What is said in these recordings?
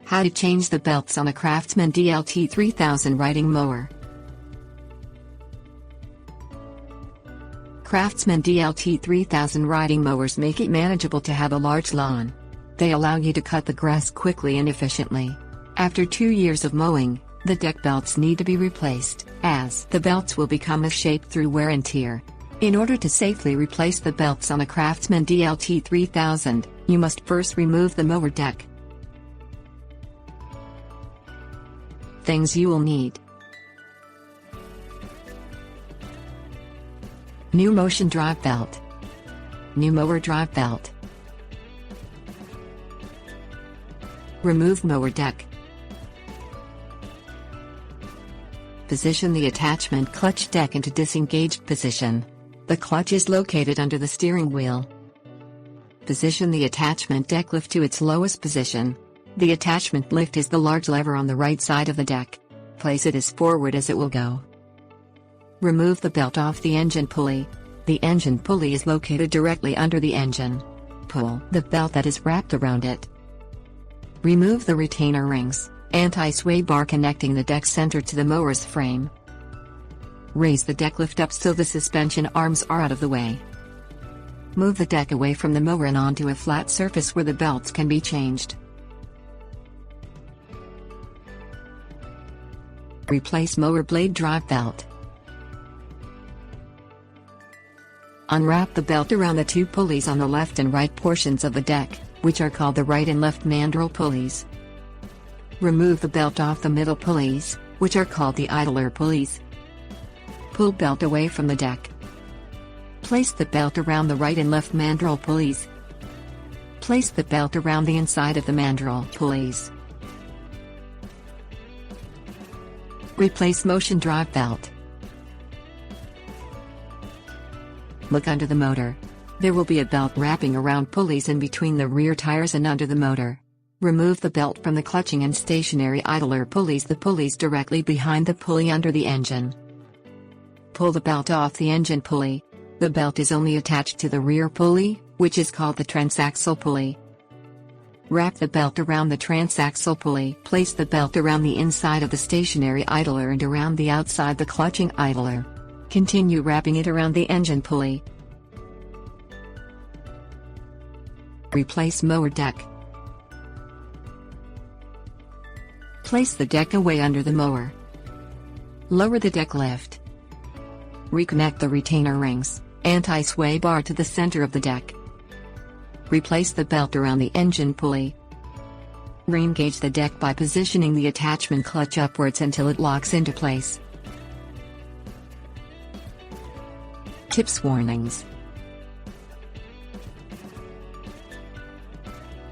How to change the belts on a Craftsman DLT 3000 riding mower. Craftsman DLT 3000 riding mowers make it manageable to have a large lawn. They allow you to cut the grass quickly and efficiently. After 2 years of mowing, the deck belts need to be replaced, as the belts will become misshaped through wear and tear. In order to safely replace the belts on a Craftsman DLT 3000, you must first remove the mower deck. Things you will need: new motion drive belt, new mower drive belt, remove mower deck. Position the attachment clutch deck into disengaged position. The clutch is located under the steering wheel. Position the attachment deck lift to its lowest position. The attachment lift is the large lever on the right side of the deck. Place it as forward as it will go. Remove the belt off the engine pulley. The engine pulley is located directly under the engine. Pull the belt that is wrapped around it. Remove the retainer rings, anti-sway bar connecting the deck center to the mower's frame. Raise the deck lift up so the suspension arms are out of the way. Move the deck away from the mower and onto a flat surface where the belts can be changed. Replace mower blade drive belt. Unwrap the belt around the two pulleys on the left and right portions of the deck, which are called the right and left mandrel pulleys. Remove the belt off the middle pulleys, which are called the idler pulleys. Pull belt away from the deck. Place the belt around the right and left mandrel pulleys. Place the belt around the inside of the mandrel pulleys. Replace motion drive belt. Look under the motor. There will be a belt wrapping around pulleys in between the rear tires and under the motor. Remove the belt from the clutching and stationary idler pulleys, the pulleys directly behind the pulley under the engine. Pull the belt off the engine pulley. The belt is only attached to the rear pulley, which is called the transaxle pulley. Wrap the belt around the transaxle pulley. Place the belt around the inside of the stationary idler and around the outside the clutching idler. Continue wrapping it around the engine pulley. Replace mower deck. Place the deck away under the mower. Lower the deck lift. Reconnect the retainer rings, anti-sway bar to the center of the deck. Replace the belt around the engine pulley. Re-engage the deck by positioning the attachment clutch upwards until it locks into place. Tips warnings.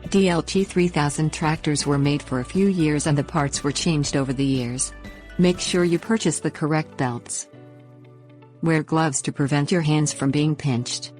DLT 3000 tractors were made for a few years and the parts were changed over the years. Make sure you purchase the correct belts. Wear gloves to prevent your hands from being pinched.